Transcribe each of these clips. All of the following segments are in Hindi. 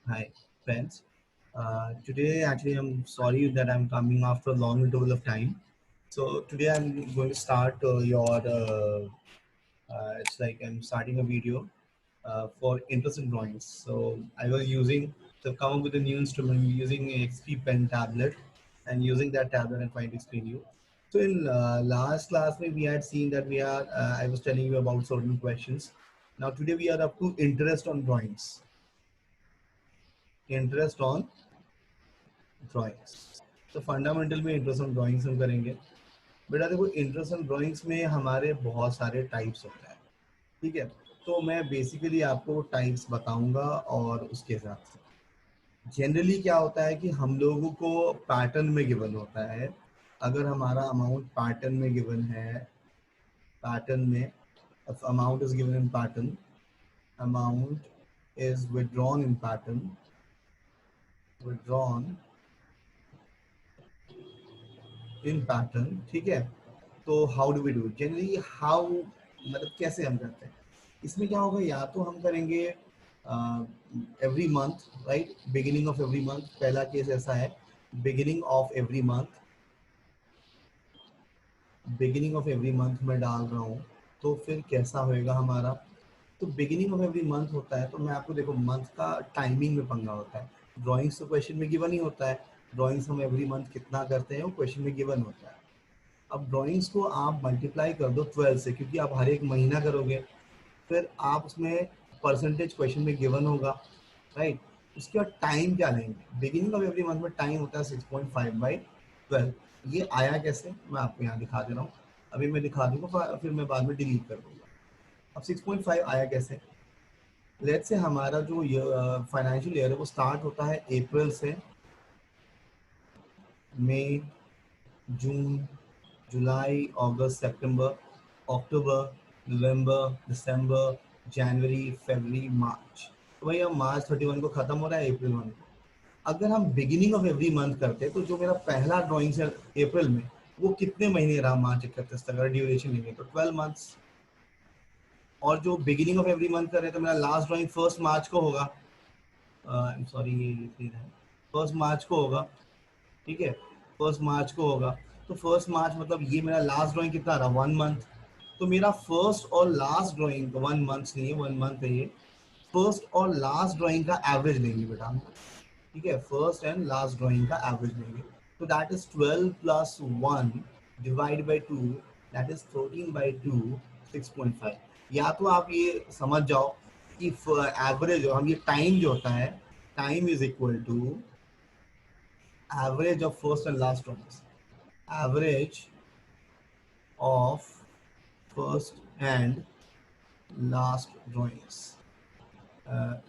Hi, friends. Today, actually, I'm sorry that I'm coming after a long interval of time. So today, I'm going to start it's like I'm starting a video for interest in drawings. So I was using to come up with a new instrument using a XP pen tablet, and using that tablet and trying to explain you. So in last class, we had seen that we are. I was telling you about certain questions. Now today we are up to interest on drawings. Interest on drawings तो फंडामेंटल में इंटरेस्ट ऑन ड्राइंग्स हम करेंगे। बेटा देखो, इंटरेस्ट ऑन ड्राइंग्स में हमारे बहुत सारे टाइप्स होते हैं। ठीक है, तो मैं बेसिकली आपको टाइप्स बताऊंगा और उसके हिसाब से जनरली क्या होता है कि हम लोगों को पैटर्न में गिवन होता है। अगर हमारा अमाउंट पैटर्न में गिवन है, पैटर्न में amount is given in pattern, amount is withdrawn in pattern, withdrawn in pattern. ठीक है, तो how do we do generally, how मतलब कैसे हम करते हैं। इसमें क्या होगा, या तो हम करेंगे every month, right, beginning of every month. पहला केस ऐसा है, beginning of every month, beginning of every month में डाल रहा हूँ। तो फिर कैसा होएगा हमारा, तो बिगिनिंग ऑफ एवरी मंथ होता है तो मैं आपको देखो मंथ का टाइमिंग में पंगा होता है। ड्राइंग्स तो क्वेश्चन में गिवन ही होता है, ड्राइंग्स हम एवरी मंथ कितना करते हैं वो क्वेश्चन में गिवन होता है। अब ड्राइंग्स को आप मल्टीप्लाई कर दो 12 से, क्योंकि आप हर एक महीना करोगे, फिर आप उसमें परसेंटेज क्वेश्चन में गिवन होगा, राइट। उसके बाद टाइम क्या लेंगे, बिगिनिंग ऑफ एवरी मंथ में टाइम होता है 6.5/12। ये आया कैसे, मैं आपको यहाँ दिखा दे रहा हूँ। अभी मैं दिखा दूंगा, फिर मैं बाद में डिलीट कर दूंगा। अब 6.5 आया कैसे, लेट्स से हमारा जो फाइनेंशियल ईयर है वो स्टार्ट होता है अप्रैल से, मई, June, July, August, September, October, November, December, January, February, मार्च। तो भैया मार्च 31 को खत्म हो रहा है, अप्रैल 1 को। अगर हम बिगिनिंग ऑफ एवरी मंथ करते तो जो मेरा पहला ड्राइंग है अप्रैल में, वो कितने महीने रहा मार्च 31 तक, अगर ड्यूरेशन लेंगे तो 12 मंथ्स। और जो बिगिनिंग ऑफ एवरी मंथ कर रहे हैं तो मेरा लास्ट ड्राइंग 1 मार्च को होगा। आई एम सॉरी, ये फर्स्ट मार्च को होगा। ठीक है, 1 मार्च को होगा। तो 1 मार्च मतलब ये मेरा लास्ट ड्राइंग कितना रहा, 1 मंथ। तो मेरा फर्स्ट और लास्ट ड्राइंग 1 मंथ नहीं है, 1 मंथ है ये। फर्स्ट और लास्ट ड्राइंग का एवरेज लेंगे बेटा हम। ठीक है, फर्स्ट एंड लास्ट ड्राइंग का एवरेज लेंगे। तो that is 12 + 1 divide by 2, that is 13/2, 6.5। या तो आप ये समझ जाओ कि एवरेज, हम ये टाइम जो होता है, time is equal to average of first and last drawings, average of first and last drawings,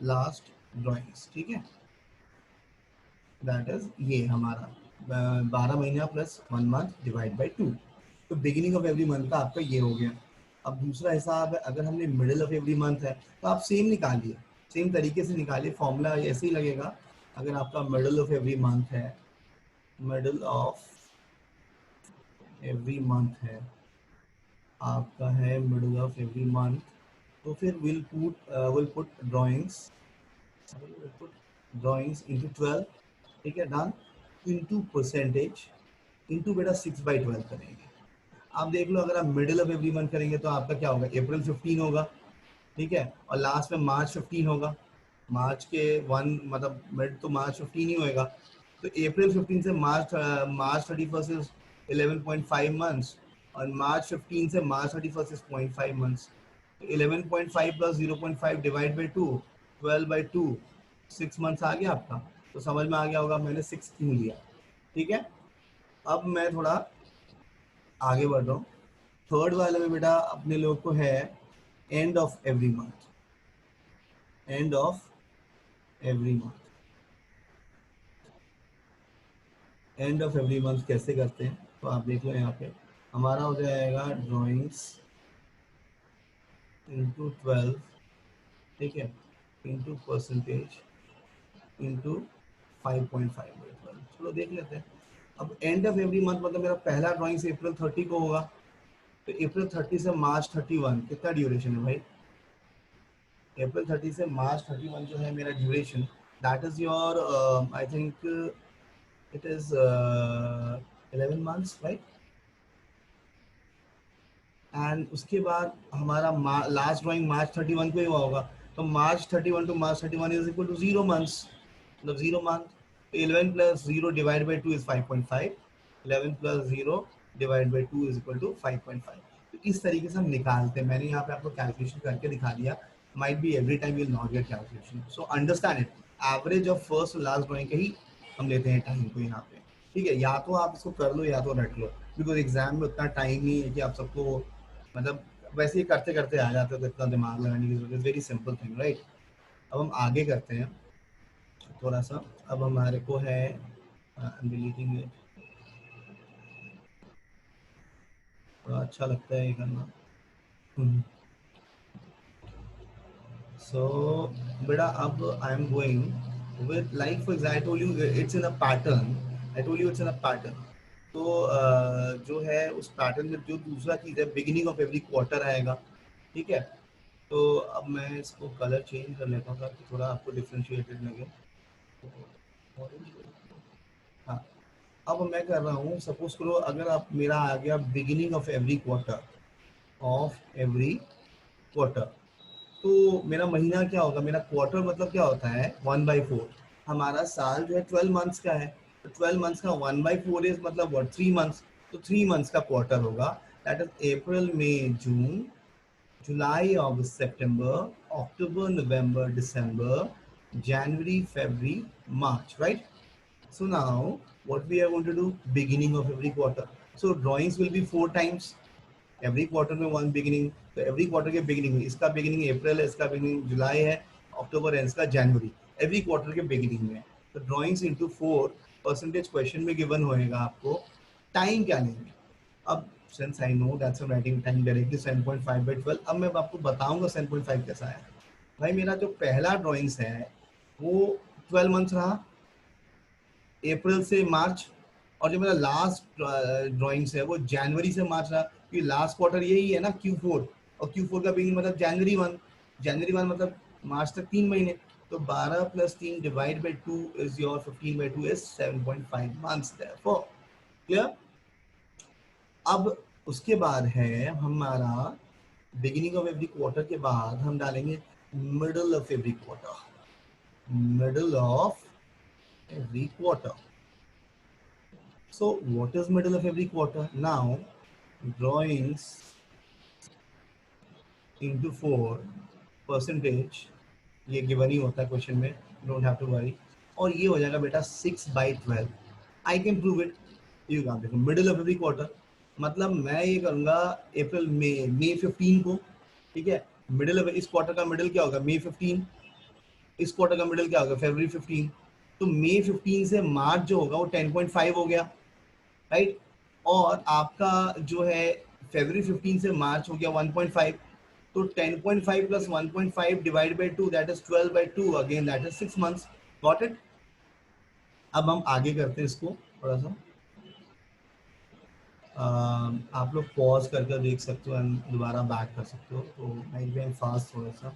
last drawings। ठीक है, दैट इज ये हमारा 12 महीना प्लस 1 मंथ डिवाइड बाई 2। तो बिगिनिंग ऑफ एवरी मंथ का आपका ये हो गया। अब दूसरा हिसाब है, अगर हमने मिडिल ऑफ एवरी मंथ है तो आप सेम निकालिए, सेम तरीके से निकालिए, फॉर्मूला ऐसे ही लगेगा। अगर आपका मिडिल ऑफ एवरी मंथ है, मिडिल ऑफ एवरी मंथ है आपका, है मिडिल ऑफ एवरी मंथ, तो फिर will put drawings, will put drawings into 12। ठीक है, डन। इनटू परसेंटेज, इनटू बेटा 6/12 करेंगे। आप देख लो, अगर आप मिडिल ऑफ एवरी मंथ करेंगे तो आपका क्या होगा, अप्रैल 15 होगा। ठीक है, और लास्ट में मार्च 15 होगा। मार्च के 1 मतलब मिड तो मार्च 15 ही होएगा। तो अप्रैल 15 से मार्च 31 इज 11.5 मंथ्स, और मार्च 15 से मार्च 31 इज 0.5 मंथ्स। तो 11.5 + 0.5 डिवाइड बाई 2, 12/2, 6 मंथ्स आ गया आपका। तो समझ में आ गया होगा मैंने 6 क्यों लिया। ठीक है, अब मैं थोड़ा आगे बढ़ रहा हूँ। थर्ड वाले में बेटा अपने लोग को है end of every month, end of every month. End of every month कैसे करते हैं, तो आप देख लो यहाँ पे हमारा हो जाएगा ड्राइंग्स इंटू 12। ठीक है, इंटू परसेंटेज इंटू 5.5/12। चलो देख लेते हैं। अब एंड ऑफ एवरी मंथ मतलब मेरा पहला ड्राइंग्स अप्रैल 30 को होगा। तो अप्रैल 30 से मार्च 31 कितना ड्यूरेशन है भाई, अप्रैल 30 से मार्च 31 जो है मेरा duration, That is your I think it is 11 months, right? And उसके बाद हमारा लास्ट ड्राइंग मार्च 31 को ही हुआ होगा, तो मार्च 31 इज इक्वल टू 0 months, मतलब 0 month। तो 11 + 0 / 2 इज 5.5, 11 + 0 / 2 इज इक्वल टू 5.5। तो इस तरीके से हम निकालते हैं। मैंने यहाँ पे आपको कैलकुलेशन करके दिखा दिया। Might be every time you'll not gate calculation, so understand it. Average of first और लास्ट ड्राइंग का ही हम लेते हैं टाइम को यहाँ पे, ठीक है। या तो आप इसको कर लो या तो रट लो, बिकॉज एग्जाम में उतना टाइम नहीं है कि आप सबको, मतलब वैसे ही करते करते आ जाते हो, तो इतना दिमाग लगाने की जरूरत, वेरी सिंपल थिंग, राइट। अब हम आगे करते हैं थोड़ा सा। अब हमारे को है डिलीटिंग इट, थोड़ा अच्छा लगता है ये करना। सो बेटा अब I am going with like for example, I told you it's in a pattern, I told you it's in a pattern. तो जो है उस पैटर्न में जो दूसरा चीज़ है, बिगिनिंग ऑफ एवरी क्वार्टर आएगा, ठीक है। तो अब मैं इसको कलर चेंज कर लेता हूँ ताकि थोड़ा आपको डिफ्रेंशिएटेड लगे। हाँ, अब मैं कर रहा हूँ, सपोज करो अगर आप, मेरा आ गया बिगिनिंग ऑफ एवरी क्वार्टर, तो मेरा महीना क्या होगा, मेरा क्वार्टर मतलब क्या होता है 1/4। हमारा साल जो है 12 मंथ्स का है, तो 12 मंथ्स का 1/4 इज मतलब व्हाट, 3 मंथ्स। तो 3 मंथ्स का क्वार्टर होगा, that is April May June July August September October November December January February March, right. So now what we are going to do, beginning of every quarter. So drawings will be 4 times. Every quarter में one beginning, तो every quarter के beginning में, इसका beginning अप्रैल है, इसका beginning जुलाई है, अक्टूबर है, इसका जनवरी, every quarter के beginning में। तो drawings into 4 percentage question में given होएगा आपको, टाइम क्या लेंगे। अब since I know that's a writing time directly 7.5/12, अब मैं आपको बताऊंगा 7.5 कैसा है। भाई मेरा जो पहला ड्राइंग्स है वो 12 मंथ्स रहा, अप्रैल से मार्च, और जो मेरा लास्ट ड्राइंग्स है वो जनवरी से मार्च रहा, क्योंकि लास्ट क्वार्टर यही है ना Q4, और Q4 का बिगिनिंग मतलब जनवरी 1, जनवरी 1 मतलब मार्च तक 3 महीने। तो 12 + 3 / 2 is your 15/2 is 7.5 months therefore, clear. अब उसके बाद है हमारा बिगिनिंग ऑफ एवरी क्वार्टर के बाद हम डालेंगे middle of every quarter, middle of every quarter. So what is middle of every quarter? Now drawings into 4 percentage, ये गिवन ही होता है क्वेश्चन में, डोंट हैव टू वरी। और ये हो जाएगा बेटा 6/12। I can prove it. ये काम देखो, मिडिल ऑफ एवरी क्वार्टर मतलब मैं ये करूंगा अप्रैल मई 15 को, ठीक है। मिडिल ऑफ इस क्वार्टर का मिडिल क्या होगा, मई 15। इस क्वार्टर का मिडिल क्या होगा, February 15। तो मई 15 से मार्च जो होगा वो 10.5 हो गया, राइट। और आपका जो है February 15 से मार्च हो गया 1.5। तो 10.5 + 1.5 / 2 that is 12/2, again that is 6 months. Got it. अब हम आगे करते हैं इसको थोड़ा सा। आप लोग पॉज करके देख सकते हो एंड दोबारा बैक कर सकते हो, तो मैं भी फास्ट थोड़ा सा,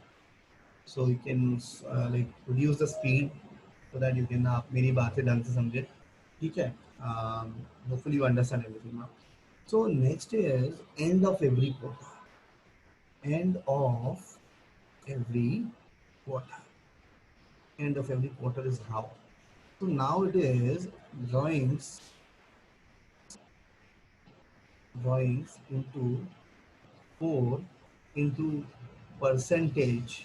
so you can like reduce the speed, so that you can, आप मेरी बातें ढंग से समझे, ठीक है। Hopefully you understand everything now. So next is end of every quarter. End of every quarter. End of every quarter is how. So now it is drawings, drawings into 4 into percentage,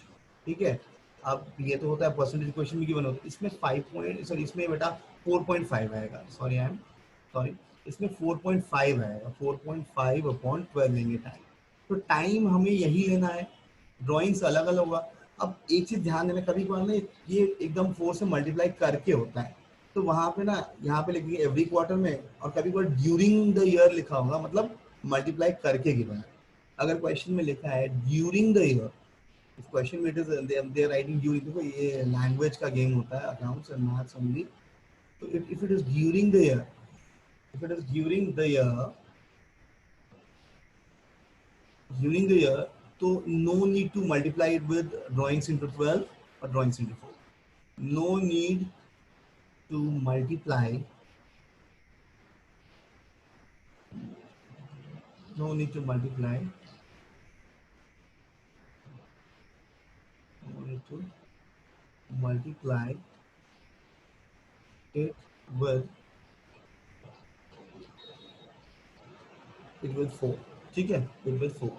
ठीक है। अब ये तो होता है परसेंटेज, क्वेश्चन में गिवन होता है, इसमें 5 पॉइंट, सॉरी इसमें बेटा 4.5 आएगा, सॉरी आई एम सॉरी, इसमें 4.5 आएगा, 4.5/12 लेंगे टाइम। तो टाइम हमें यही लेना है, ड्राइंग्स अलग अलग होगा। अब एक चीज ध्यान देना, कभी कभार ना ये एकदम 4 से मल्टीप्लाई करके होता है, तो वहां पे ना यहाँ पे लिखेंगे एवरी क्वार्टर में, और कभी कभार ड्यूरिंग द ईयर लिखा होगा, मतलब मल्टीप्लाई करके गिवन है। अगर क्वेश्चन में लिखा है during the year, if question में it is they are writing during, देखो ये लैंग्वेज का गेम होता है, अकाउंट्स एंड मैथ्स ओनली। तो if it is during the year, if it is during the year, तो no need to multiply it with drawings into 12 or drawings into 4, no need to multiply, no need to multiply, no need to multiply it with four. ठीक है, it with फोर,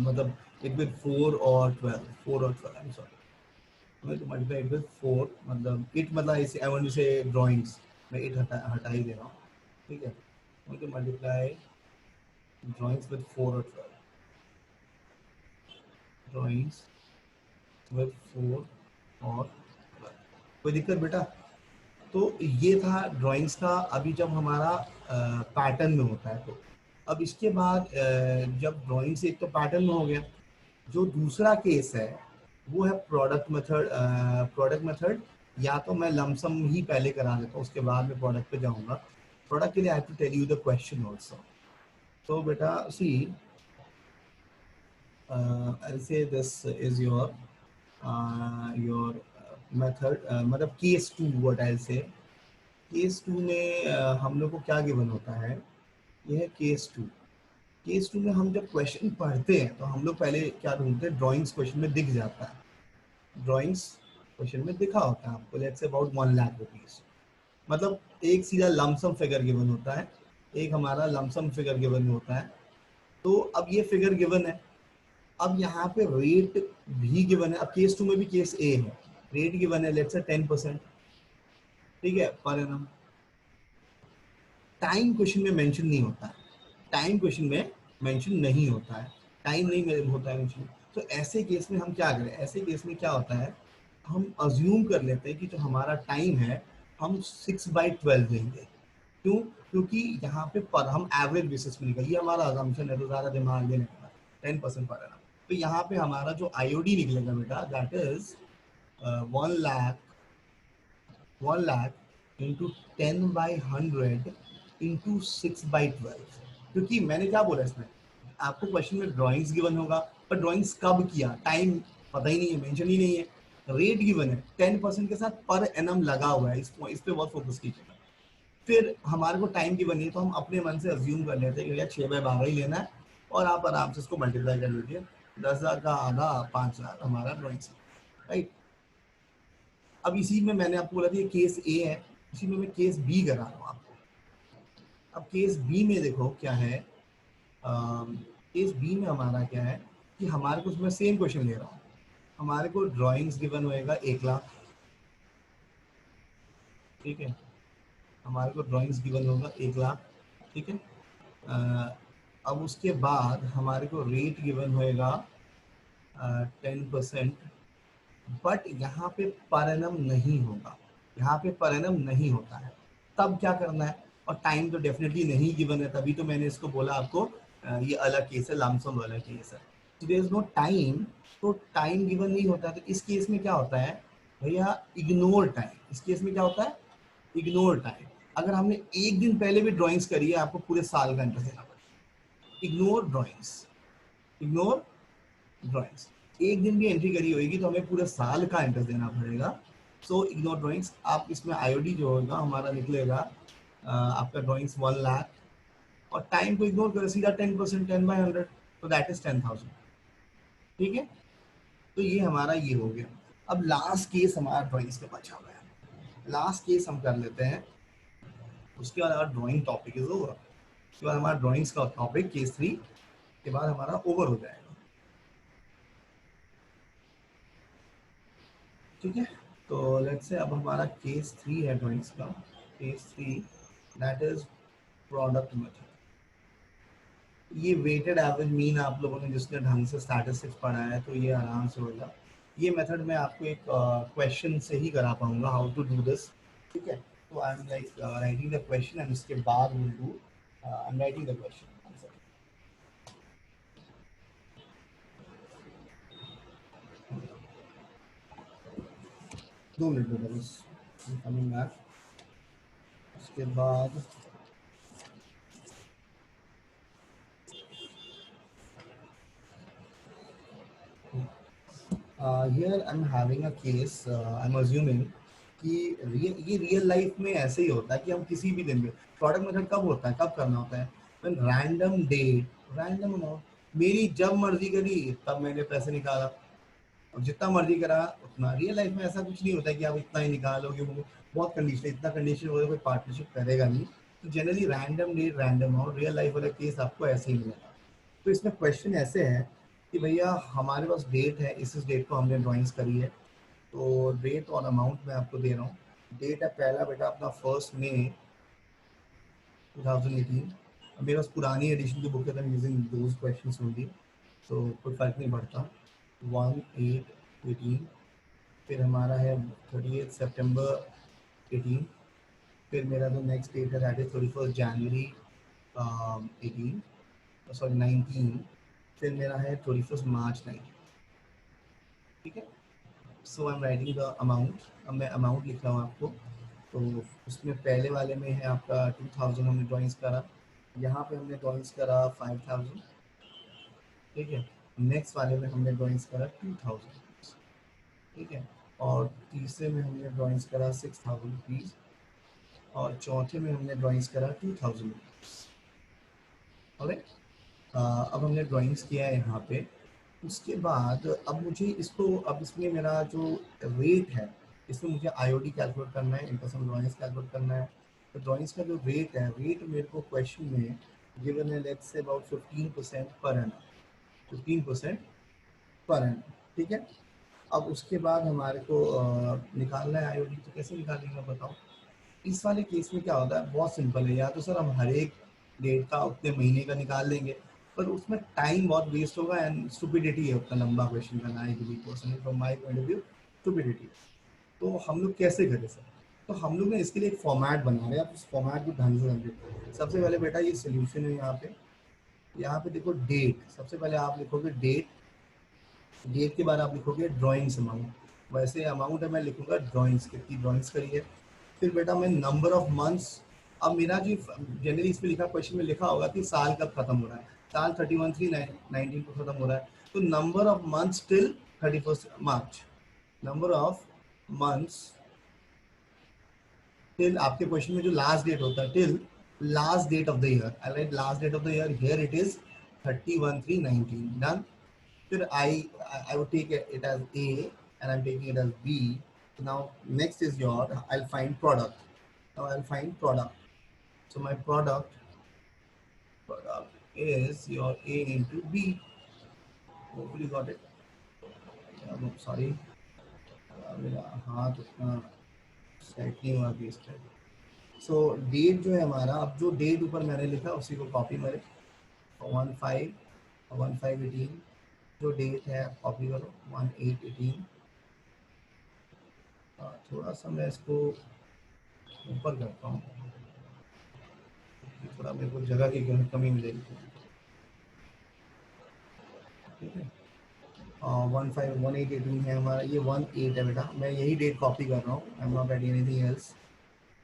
मतलब it with फोर और 12, फोर और 12, I'm sorry. मैं तो मल्टीप्लाई इट विद फोर, मतलब इट, मतलब ऐसे आई वांट टू से ड्राइंग्स, मैं इट हटा ही दे रहा हूँ. ठीक है, मुझे मल्टीप्लाई ड्राइंग्स विद फोर और 12, ड्राइंग्स विद फोर और 12. कोई दिक्कत बेटा? तो ये था ड्राइंग्स का. अभी जब हमारा पैटर्न में होता है, तो अब इसके बाद जब ड्राइंग्स एक तो पैटर्न में हो गया, जो दूसरा केस है वो है प्रोडक्ट मेथड. प्रोडक्ट मेथड या तो मैं लमसम ही पहले करा देता हूँ, उसके बाद में प्रोडक्ट पे जाऊंगा. प्रोडक्ट के लिए I have to tell you the question also. तो बेटा see, I say this is your method, मतलब case two. What I say case to में हम लोग को क्या गिवन होता है, ये है केस टू. केस टू में हम जब क्वेश्चन पढ़ते हैं तो हम लोग पहले क्या ढूंढते हैं, ड्राइंग्स क्वेश्चन में दिख जाता है. ड्राइंग्स क्वेश्चन में दिखा होता है आपको, लेट्स से अबाउट 1,00,000 रुपीज. मतलब एक सीधा लमसम फिगर गिवन होता है, एक हमारा लमसम फिगर गिवन होता है. तो अब ये फिगर गिवन है, अब यहाँ पे रेट भी गिवन है. अब केस टू में भी केस ए है, रेट गिवन है लेट्स से 10%. ठीक है, पर एनम. टाइम क्वेश्चन में मेंशन नहीं होता है, टाइम क्वेश्चन में मेंशन नहीं होता है, टाइम नहीं होता है मेंशन. तो ऐसे केस में हम क्या करें, ऐसे केस में क्या होता है, हम अज्यूम कर लेते हैं कि जो हमारा टाइम है हम 6/12 लेंगे. क्यों? क्योंकि यहाँ पे पर हम एवरेज बेसिस पे निकल, ये हमारा अजम्पशन है, तो ज़्यादा दिमाग देने का 10% पर है ना. तो यहाँ पे हमारा जो आईओडी निकलेगा बेटा, दैट इज 1,00,000, 1,00,000 इंटू 10/100 इंटू 6/12. क्योंकि मैंने क्या बोला इसमें, आपको क्वेश्चन में ड्राइंग्स गिवन होगा, पर ड्राइंग्स कब किया टाइम पता ही नहीं है, मेंशन ही नहीं है. रेट गिवन है 10% के साथ पर एनम लगा हुआ है, इस पे बहुत फोकस कीजिएगा. फिर हमारे को टाइम की बनी है, तो हम अपने मन से अज्यूम कर लेते हैं कि भैया 6/12 ही लेना है, और आप आराम से इसको मल्टीप्लाई कर लीजिए. 10,000 का आधा 5,000 हमारा ड्राइंग से, राइट. अब इसी में मैंने आपको बोला था ये केस ए है, इसी में मैं केस बी करा रहा हूँ आपको. अब केस बी में देखो क्या है, केस बी में हमारा क्या है कि हमारे को उसमें सेम क्वेश्चन ले रहा हूँ. हमारे को ड्राइंग्स गिवन होएगा 1,00,000. ठीक है, हमारे को ड्राइंग्स गिवन होगा 1,00,000. ठीक है, अब उसके बाद हमारे को रेट गिवन होएगा 10%. बट यहाँ पे पर एनम नहीं होगा, यहाँ पे पर एनम नहीं होता है. तब क्या करना है, और टाइम तो डेफिनेटली नहीं गिवन है, तभी तो मैंने इसको बोला आपको ये अलग केस है, लमसम वाला केस है. तो देयर इज नो टाइम, तो टाइम गिवन नहीं होता. तो इस केस में क्या होता है भैया, इग्नोर टाइम. इस केस में क्या होता है, इग्नोर टाइम. अगर हमने एक दिन पहले भी ड्राइंग्स करी है, आपको पूरे साल का इंटरेस्ट देना पड़ेगा. Ignore drawings, ignore drawings. एक दिन भी एंट्री करी होगी तो हमें पूरे साल का इंटरेस्ट देना पड़ेगा. So ignore drawings. आप इसमें आईओडी जो होगा हमारा निकलेगा आपका ड्राइंग्स 1,00,000, और टाइम को इग्नोर करें, सीधा 10%, 10/100, तो दैट इज 10,000. ठीक है, तो ये हमारा ये हो गया. अब लास्ट केस हमारा ड्राइंग्स का बचा हुआ है, लास्ट केस हम कर लेते हैं. उसके बाद हमारा ड्राइंग टॉपिक इज ओवर. उसके बाद हमारा ड्राइंग्स का टॉपिक केस 3 के बाद हमारा ओवर हो जाएगा. ठीक है, तो लेट्स से अब हमारा केस 3 है ड्राइंग्स का. Case 3 that is product method. ये वेटेड एवरेज मीन आप लोगों ने जिसने ढंग से स्टैटिस्टिक्स पढ़ा है तो ये आराम से होगा. ये मेथड मैं आपको एक क्वेश्चन से ही करा पाऊंगा, हाउ टू डू दिस. ठीक है, तो I am like writing the question and उसके बाद will do, I am writing the question. 2 minute बेटा बस, कमिंग बैक. उसके बाद here I am having a case, I am assuming कि ये रियल लाइफ में ऐसे ही होता है कि हम किसी भी दिन में प्रोडक्ट मेथड कब होता है, कब करना होता है, when random date random amount मेरी जब मर्जी करी तब मैंने पैसे निकाला, और जितना मर्जी करा उतना। रियल लाइफ में ऐसा कुछ नहीं होता है कि आप इतना ही निकालोगे, वो बहुत कंडीशन, इतना कंडीशन होगा कोई पार्टनरशिप करेगा नहीं। तो generally random date random amount, real life वाला केस आपको ऐसे ही मिलेगा। तो इसमें क्वेश्चन ऐसे है कि भैया हमारे पास डेट है, इस डेट को हमने ड्राइंग्स करी है, तो डेट और अमाउंट मैं आपको दे रहा हूँ। डेट है पहला बेटा अपना 1 मई 2018। अब मेरे पास पुरानी एडिशन की बुक है, तो यूजिंग दोज क्वेश्चंस ओनली, तो कोई फर्क नहीं पड़ता। 1/8/18। फिर हमारा है 30 सितंबर 18। फिर मेरा जो नेक्स्ट डेट है दैट इज 31 जनवरी 18, सॉरी 19। फिर मेरा है 31 मार्च 19। ठीक है, so I am writing the amount. अब मैं अमाउंट लिख रहा हूँ आपको। तो उसमें पहले वाले में है आपका 2000 हमने ड्राइंग्स करा, यहाँ पे हमने ड्राइंग्स करा 5000। ठीक है, नेक्स्ट वाले में हमने ड्राइंग्स करा 2000। ठीक है, और तीसरे में हमने ड्राइंग्स करा 6000 रुपीज़, और चौथे में हमने ड्राइंग्स करा 2000 रुपीज़। ऑलराइट, अब हमने ड्राइंग्स किया है यहाँ पे। उसके बाद अब मुझे इसको, अब इसमें मेरा जो रेट है, इसमें मुझे आईओडी कैलकुलेट करना है, इनकम ड्राइंग्स कैलकुलेट करना है। तो ड्राइंग्स का जो रेट है, रेट मेरे को क्वेश्चन में गिवन है, let's say about 15% per annum, 15% per annum. ठीक है, अब उसके बाद हमारे को निकालना है आईओडी। तो कैसे निकालेंगे बताओ। इस वाले केस में क्या होता है, बहुत सिंपल है, या तो सर हम हर एक डेट का उतने महीने का निकाल लेंगे, पर उसमें टाइम बहुत वेस्ट होगा एंड स्टूपिडिटी है उतना लंबा क्वेश्चन करना। I believe personally from my point of view, stupidity. तो हम लोग कैसे करें सर, तो हम लोग ने इसके लिए एक फॉर्मेट बना रहे हैं, आप उस फॉर्मेट को ढंग से समझे। सबसे पहले बेटा ये सोल्यूशन है, यहाँ पे देखो डेट, सबसे पहले आप लिखोगे डेट, डेट के बाद आप लिखोगे ड्राइंग्स अमाउंट। वैसे अमाउंट है, मैं लिखूंगा ड्राइंग्स, कितनी ड्राइंग्स करी है। फिर बेटा मैं नंबर ऑफ मंथ्स, अब मेरा जो जनरली इसमें लिखा, क्वेश्चन में लिखा होगा कि साल कब खत्म हो रहा है, साल 31/3/19 को खत्म हो रहा है। तो number of months till 31 March, number of months till, आपके क्वेश्चन में जो लास्ट डेट होता है, till last date of the year. I write last date of the year, here it is 31/3/19। Done. Then I would take it as A, and I'm taking it as B. So now next is your, I'll find product. Now I'll find product. So my product is your A into B. Hopefully you got it. No, sorry, मेरा हाथ उतना सेट नहीं हुआ अभी इस टाइम। सो डेट जो है हमारा, अब जो डेट ऊपर मैंने लिखा उसी को कॉपी मारे, 15/18। जो डेट है कॉपी करो 18/8/18। थोड़ा सा मैं इसको ऊपर करता हूँ, थोड़ा मेरे को जगह की कमी मिलेगी। ठीक है, 15/18/18 है हमारा, ये 18 है बेटा, मैं यही डेट कॉपी कर रहा हूँ, I am not adding anything else.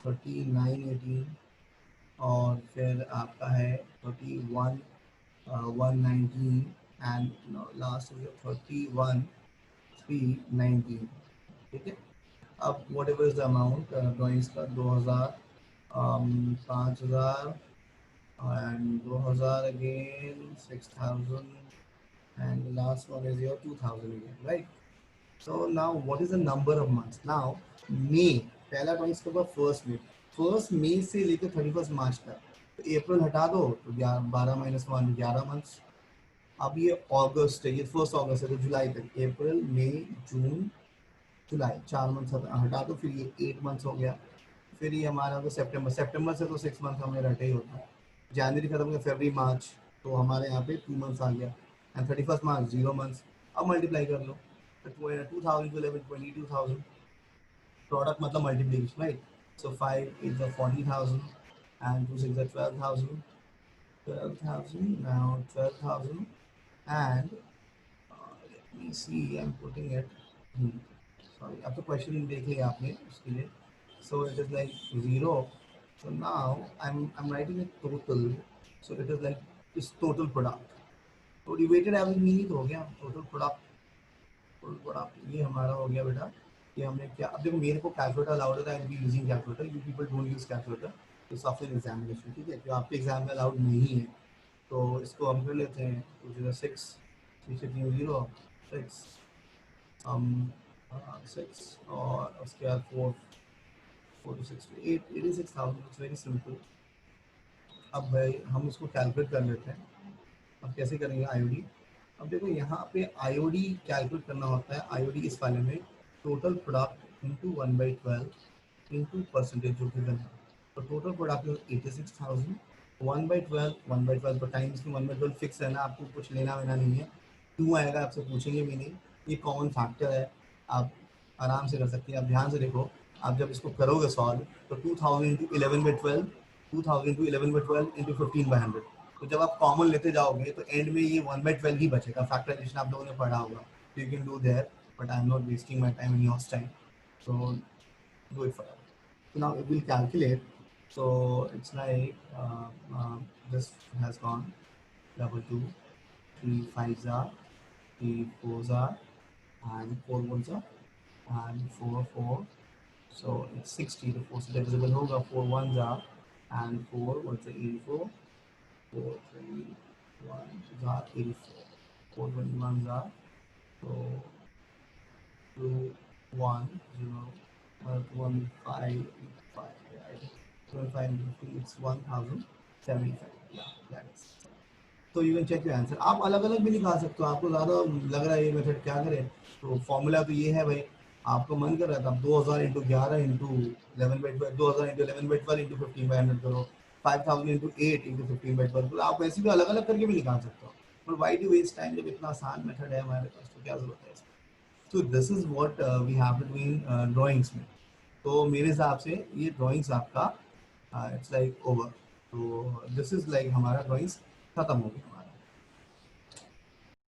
39/18, और फिर आपका है 31/1/19, एंड लास्ट हो गया 31/3/19। ठीक है, अब what ever is the amount drawings का, 2000, 5000, and 2000 again, 6000, and the last one is your 2000 again, right? So now what is the number of months now? May, पहला ड्राइंग्स कब, 1 मई से लेकर 31 मार्च तक। तो अप्रैल हटा दो तो 12 - 1 11 मंथ्स। अब ये अगस्त है, ये 1 अगस्त है, तो जुलाई तक, अप्रैल मई जून जुलाई, 4 मंथ्स हटा दो, फिर ये 8 मंथ्स हो गया। फिर ये हमारा तो सितंबर, सितंबर से तो 6 मंथ हमें रटे ही होता है। जनवरी खत्म हो गया, फरवरी मार्च, तो हमारे यहाँ पे 2 मंथ्स आ गया, एंड 31 मार्च 0 मंथ्स। अब मल्टीप्लाई कर लो, 2000 to 11, 22,000। प्रोडक्ट मतलब multiplication, right? So 5 is 40,000, and 2 6 are 12,000, 12,000, now 12,000, and let me see, I'm putting it, sorry, अब तो क्वेश्चन देख लिया आपने उसके लिए। So it is like 0. So now I'm writing a total. So it is like this total product. तो weighted average mean ही तो हो गया total product, बड़ा ये हमारा हो गया बेटा। ये हमने क्या, अब देखो मेरे को कैलकुलेटर अलाउड है, I be using calculator, you people don't use calculator तो सॉफ्टवेयर एग्जामिनेशन, ठीक है, जो आपके एग्जाम में अलाउड नहीं है। तो इसको हम कर लेते हैं 206 360 हम 6 और उसके बाद 86,000, इट्स वेरी सिंपल। अब भाई हम इसको कैलकुलेट कर लेते हैं। अब कैसे करेंगे आईओडी। अब देखो यहाँ पे आईओडी कैलकुलेट करना होता है। आईओडी इस वाले में total product into 1/12 into percentage जो गिवन है। तो टोटल प्रोडक्ट 86,000 1/12 तो टाइम्स की 1/12 फिक्स है ना, आपको कुछ लेना वेना नहीं है। क्यों आएगा आपसे पूछेंगे भी नहीं, ये कॉमन फैक्टर है, आप आराम से कर सकते हैं। आप ध्यान से देखो, आप जब इसको करोगे सॉल्व तो 2000 इंटू 11/12 2000 इंटू 11/12 इंटू 15/100। तो जब आप कॉमन लेते जाओगे तो एंड में ये 1/12 ही बचेगा। फैक्टराइजेशन आप लोगों ने पढ़ा होगा, you can do their, but I am not wasting my time in your time, so do it forever. So now it will calculate. So it's like this has gone double 2, 3 5s are, 3 4s are, and 4 1s are, and 4 4. So it's 60. The 4 से divisible होगा, 4 1s are, and 4 1s are 84. 4 3 1s are 84. 4 21s are, so 2 1 0 1 5 5, right? 25 into 50, it's 1075. Yeah, that's. तो you can check your answer. आप अलग अलग भी निकाल सकते हो, आपको ज़्यादा लग रहा है ये मेथड क्या करें, तो फॉर्मूला तो ये है भाई। आपको मन कर रहा था आप 2000 इंटू 11 इंटू 11/12, 2000 इंटू 11/12 इंटू 15/100 करो, 5000 इंटू 8 इंटू 15/12 करो। आप ऐसे भी अलग अलग करके भी निकाल सकते हो, but why do waste time, जब इतना आसान मेथड है हमारे पास तो क्या जरूरत है इसकी। तो this is what we have to do in drawings में। तो मेरे हिसाब से ये ड्राइंग्स आपका इट्स लाइक ओवर। तो दिस इज लाइक हमारा ड्राइंग्स खत्म हो गया।